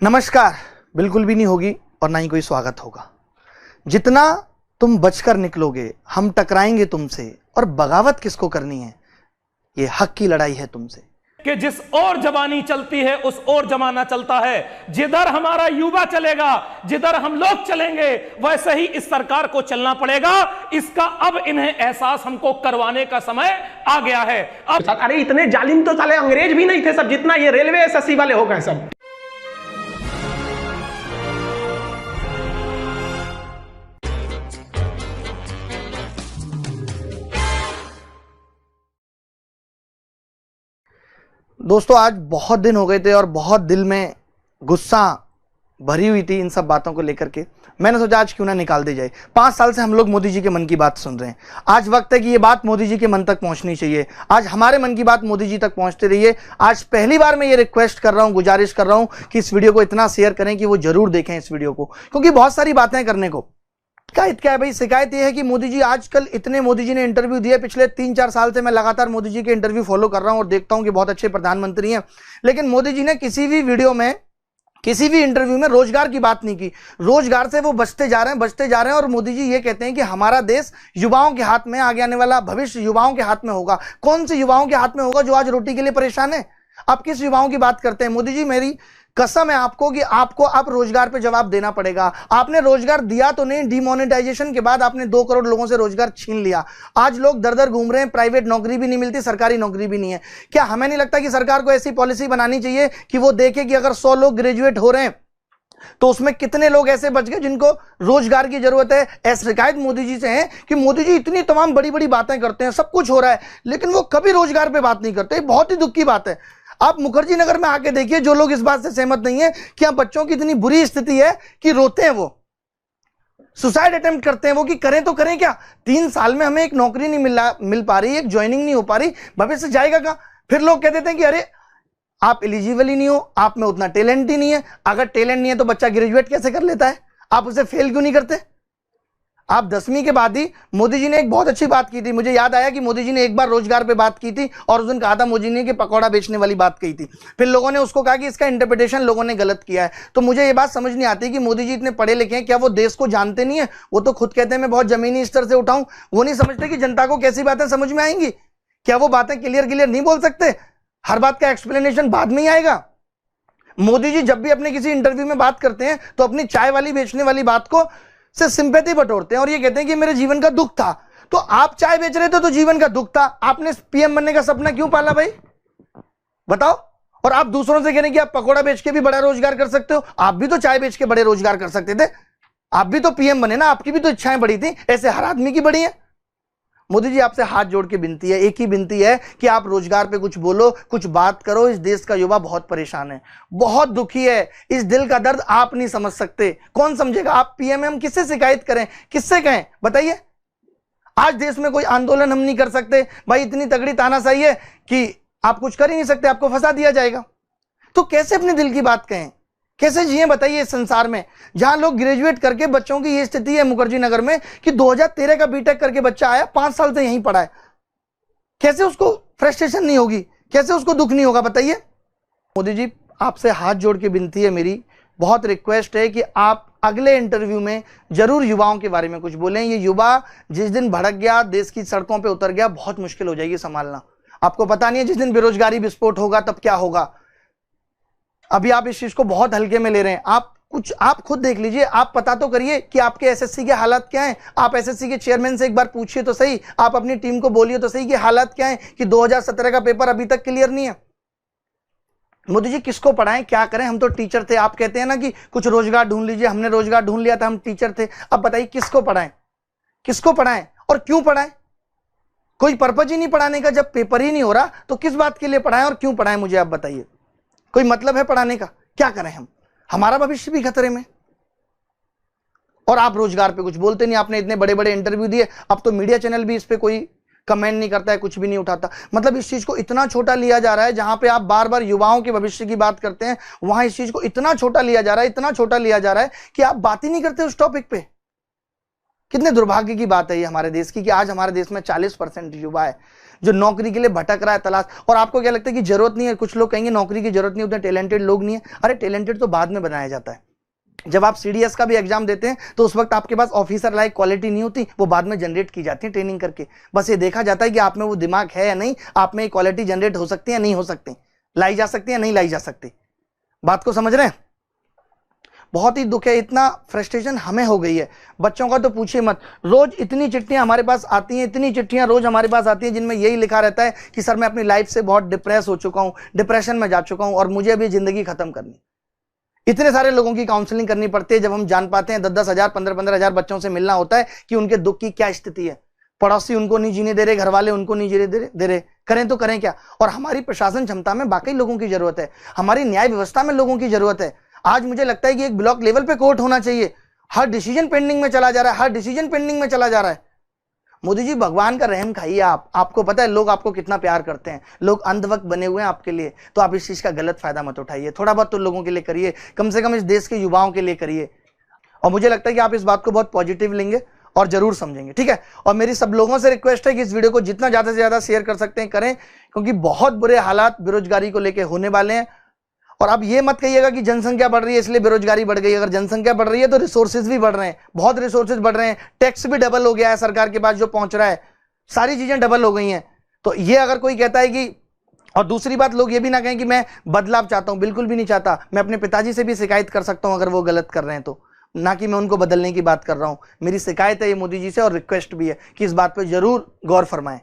नमस्कार। बिल्कुल भी नहीं होगी और ना ही कोई स्वागत होगा। जितना तुम बचकर निकलोगे हम टकराएंगे तुमसे, और बगावत किसको करनी है ये हक की लड़ाई है तुमसे। कि जिस ओर जवानी चलती है उस ओर जमाना चलता है। जिधर हमारा युवा चलेगा, जिधर हम लोग चलेंगे, वैसे ही इस सरकार को चलना पड़ेगा। इसका अब इन्हें एहसास हमको करवाने का समय आ गया है। अब अरे इतने जालिम तो साले अंग्रेज भी नहीं थे सब, जितना ये रेलवे एसएससी वाले हो गए सब। दोस्तों, आज बहुत दिन हो गए थे और बहुत दिल में गुस्सा भरी हुई थी इन सब बातों को लेकर के। मैंने सोचा आज क्यों ना निकाल दी जाए। 5 साल से हम लोग मोदी जी के मन की बात सुन रहे हैं। आज वक्त है कि ये बात मोदी जी के मन तक पहुंचनी चाहिए। आज हमारे मन की बात मोदी जी तक पहुंचती रही है। आज पहली बार मैं ये रिक्वेस्ट कर रहा हूं, गुजारिश कर रहा हूं कि इस वीडियो को इतना शेयर करें कि वो जरूर देखें इस वीडियो को, क्योंकि बहुत सारी बातें करने को। शिकायत क्या है भाई? शिकायत यह है कि मोदी जी आजकल इतने मोदी जी ने इंटरव्यू दिए। पिछले 3-4 साल से मैं लगातार मोदी जी के इंटरव्यू फॉलो कर रहा हूं और देखता हूं कि बहुत अच्छे प्रधानमंत्री हैं, लेकिन मोदी जी ने किसी भी वीडियो में, किसी भी इंटरव्यू में रोजगार की बात नहीं की। रोजगार से वो बचते जा रहे हैं और मोदी जी ये कहते हैं कि हमारा देश युवाओं के हाथ में, आगे आने वाला भविष्य युवाओं के हाथ में होगा। कौन से युवाओं के हाथ में होगा जो आज रोटी के लिए परेशान है? आप किस युवाओं की बात करते हैं? मोदी जी, मेरी कसम है आपको कि आपको अब रोजगार पे जवाब देना पड़ेगा। आपने रोजगार दिया तो नहीं, डिमोनेटाइजेशन के बाद आपने 2 करोड़ लोगों से रोजगार छीन लिया। आज लोग दर दर घूम रहे हैं, प्राइवेट नौकरी भी नहीं मिलती, सरकारी नौकरी भी नहीं है। क्या हमें नहीं लगता कि सरकार को ऐसी पॉलिसी बनानी चाहिए कि वो देखे कि अगर 100 लोग ग्रेजुएट हो रहे हैं तो उसमें कितने लोग ऐसे बच गए जिनको रोजगार की जरूरत है? ऐसी शिकायत मोदी जी से है कि मोदी जी इतनी तमाम बड़ी बड़ी बातें करते हैं, सब कुछ हो रहा है, लेकिन वो कभी रोजगार पे बात नहीं करते। बहुत ही दुख की बात है। आप मुखर्जी नगर में आके देखिए, जो लोग इस बात से सहमत नहीं है कि यहाँ बच्चों की इतनी बुरी स्थिति है कि रोते हैं, वो सुसाइड अटेम्प्ट करते हैं। वो कि करें तो करें क्या? 3 साल में हमें एक नौकरी नहीं मिल पा रही, एक ज्वाइनिंग नहीं हो पा रही, भविष्य जाएगा कहां? फिर लोग कह देते हैं कि अरे आप एलिजिबल ही नहीं हो, आप में उतना टैलेंट ही नहीं है। अगर टैलेंट नहीं है तो बच्चा ग्रेजुएट कैसे कर लेता है? आप उसे फेल क्यों नहीं करते? आप 10वीं के बाद ही, मोदी जी ने एक बहुत अच्छी बात की थी, मुझे याद आया कि मोदी जी ने एक बार रोजगार पे बात की थी और उस दिन कहा था मोदी ने कि पकौड़ा बेचने वाली बात कही थी। फिर लोगों ने उसको कहा कि इसका इंटरप्रिटेशन लोगों ने गलत किया है। तो मुझे ये बात समझ नहीं आती कि मोदी जी इतने पढ़े लिखे हैं, क्या वो देश को जानते नहीं है? वो तो खुद कहते हैं मैं बहुत जमीनी स्तर से उठाऊं। वो नहीं समझते कि जनता को कैसी बातें समझ में आएंगी? क्या वो बातें क्लियर नहीं बोल सकते? हर बात का एक्सप्लेनेशन बाद में ही आएगा। मोदी जी जब भी अपने किसी इंटरव्यू में बात करते हैं तो अपनी चाय वाली बेचने वाली बात को से सिंपैथी बटोरते हैं और ये कहते हैं कि मेरे जीवन का दुख था। तो आप चाय बेच रहे थे तो जीवन का दुख था। आपने पीएम बनने का सपना क्यों पाला भाई? बताओ। और आप दूसरों से कह रहे हैं कि आप पकोड़ा बेच के भी बड़ा रोजगार कर सकते हो। आप भी तो चाय बेच के बड़े रोजगार कर सकते थे। आप भी तो पीएम बने ना, आपकी भी तो इच्छाएं बड़ी थी, ऐसे हर आदमी की बड़ी है। मोदी जी, आपसे हाथ जोड़ के विनती है, एक ही विनती है कि आप रोजगार पे कुछ बोलो, कुछ बात करो। इस देश का युवा बहुत परेशान है, बहुत दुखी है। इस दिल का दर्द आप नहीं समझ सकते, कौन समझेगा? आप पीएम हम किससे शिकायत करें, किससे कहें? बताइए। आज देश में कोई आंदोलन हम नहीं कर सकते भाई, इतनी तगड़ी तानाशाही है कि आप कुछ कर ही नहीं सकते, आपको फंसा दिया जाएगा। तो कैसे अपने दिल की बात कहें? कैसे जिए बताइए इस संसार में जहां लोग ग्रेजुएट करके, बच्चों की ये स्थिति है मुखर्जी नगर में कि 2013 का बीटेक करके बच्चा आया, 5 साल से यहीं पढ़ा है। कैसे उसको फ्रस्ट्रेशन नहीं होगी? कैसे उसको दुख नहीं होगा? बताइए। मोदी जी, आपसे हाथ जोड़ के विनती है, मेरी बहुत रिक्वेस्ट है कि आप अगले इंटरव्यू में जरूर युवाओं के बारे में कुछ बोलें। ये युवा जिस दिन भड़क गया, देश की सड़कों पर उतर गया, बहुत मुश्किल हो जाएगी संभालना। आपको पता नहीं है जिस दिन बेरोजगारी विस्फोट होगा तब क्या होगा। अभी आप इस चीज को बहुत हल्के में ले रहे हैं। आप खुद देख लीजिए, आप पता तो करिए कि आपके एसएससी के हालात क्या हैं। आप एसएससी के चेयरमैन से एक बार पूछिए तो सही, आप अपनी टीम को बोलिए तो सही कि हालात क्या हैं, कि 2017 का पेपर अभी तक क्लियर नहीं है। मोदी जी, किसको पढ़ाएं, क्या करें? हम तो टीचर थे। आप कहते हैं ना कि कुछ रोजगार ढूंढ लीजिए, हमने रोजगार ढूंढ लिया था, हम टीचर थे। अब बताइए किसको पढ़ाएं, किसको पढ़ाएं और क्यों पढ़ाएं? कोई पर्पज ही नहीं पढ़ाने का। जब पेपर ही नहीं हो रहा तो किस बात के लिए पढ़ाएं और क्यों पढ़ाएं? मुझे आप बताइए। कोई मतलब है पढ़ाने का? क्या करें हम? हमारा भविष्य भी खतरे में, और आप रोजगार पे कुछ बोलते नहीं। आपने इतने बड़े बड़े इंटरव्यू दिए, अब तो मीडिया चैनल भी इस पे कोई कमेंट नहीं करता है, कुछ भी नहीं उठाता। मतलब इस चीज को इतना छोटा लिया जा रहा है। जहां पे आप बार बार युवाओं के भविष्य की बात करते हैं, वहां इस चीज को इतना छोटा लिया जा रहा है, इतना छोटा लिया जा रहा है कि आप बात ही नहीं करते उस टॉपिक पे। कितने दुर्भाग्य की बात है ये हमारे देश की कि आज हमारे देश में 40% युवा है जो नौकरी के लिए भटक रहा है तलाश। और आपको क्या लगता है कि जरूरत नहीं है? कुछ लोग कहेंगे नौकरी की जरूरत नहीं, उतने टैलेंटेड लोग नहीं है। अरे टैलेंटेड तो बाद में बनाया जाता है। जब आप सीडीएस का भी एग्जाम देते हैं तो उस वक्त आपके पास ऑफिसर लाइक क्वालिटी नहीं होती, वो बाद में जनरेट की जाती है ट्रेनिंग करके। बस ये देखा जाता है कि आप में वो दिमाग है या नहीं, आप में क्वालिटी जनरेट हो सकती है या नहीं हो सकती, लाई जा सकती है या नहीं लाई जा सकती। बात को समझ रहे हैं? बहुत ही दुख है, इतना फ्रस्ट्रेशन हमें हो गई है। बच्चों का तो पूछिए मत, रोज इतनी चिट्ठियां हमारे पास आती हैं, इतनी चिट्ठियां रोज हमारे पास आती हैं जिनमें यही लिखा रहता है कि सर मैं अपनी लाइफ से बहुत डिप्रेस हो चुका हूं, डिप्रेशन में जा चुका हूं और मुझे अभी जिंदगी खत्म करनी। इतने सारे लोगों की काउंसलिंग करनी पड़ती है जब हम जान पाते हैं 10-10 हजार 15-15 हजार बच्चों से मिलना होता है कि उनके दुख की क्या स्थिति है। पड़ोसी उनको नहीं जीने दे रहे, घर वाले उनको नहीं जीने दे रहे, करें तो करें क्या। और हमारी प्रशासन क्षमता में वाकई लोगों की जरूरत है, हमारी न्याय व्यवस्था में लोगों की जरूरत है। आज मुझे लगता है कि एक ब्लॉक लेवल पे कोर्ट होना चाहिए। हर डिसीजन पेंडिंग में चला जा रहा है, हर डिसीजन पेंडिंग में चला जा रहा है। मोदी जी भगवान का रहम खाइए आपको पता है लोग आपको कितना प्यार करते हैं, लोग अंधभक्त बने हुए हैं आपके लिए, तो आप इस चीज का गलत फायदा मत उठाइए। थोड़ा बहुत तो लोगों के लिए करिए, कम से कम इस देश के युवाओं के लिए करिए। और मुझे लगता है कि आप इस बात को बहुत पॉजिटिव लेंगे और जरूर समझेंगे, ठीक है। और मेरी सब लोगों से रिक्वेस्ट है कि इस वीडियो को जितना ज्यादा से ज्यादा शेयर कर सकते हैं करें, क्योंकि बहुत बुरे हालात बेरोजगारी को लेकर होने वाले हैं। और अब ये मत कहिएगा कि जनसंख्या बढ़ रही है इसलिए बेरोजगारी बढ़ गई। अगर जनसंख्या बढ़ रही है तो रिसोर्सेज भी बढ़ रहे हैं, बहुत रिसोर्सेज बढ़ रहे हैं, टैक्स भी डबल हो गया है सरकार के पास जो पहुंच रहा है, सारी चीजें डबल हो गई हैं। तो ये अगर कोई कहता है कि, और दूसरी बात लोग ये भी ना कहें कि मैं बदलाव चाहता हूं, बिल्कुल भी नहीं चाहता। मैं अपने पिताजी से भी शिकायत कर सकता हूं अगर वो गलत कर रहे हैं तो, ना कि मैं उनको बदलने की बात कर रहा हूं। मेरी शिकायत है ये मोदी जी से और रिक्वेस्ट भी है कि इस बात पर जरूर गौर फरमाएं।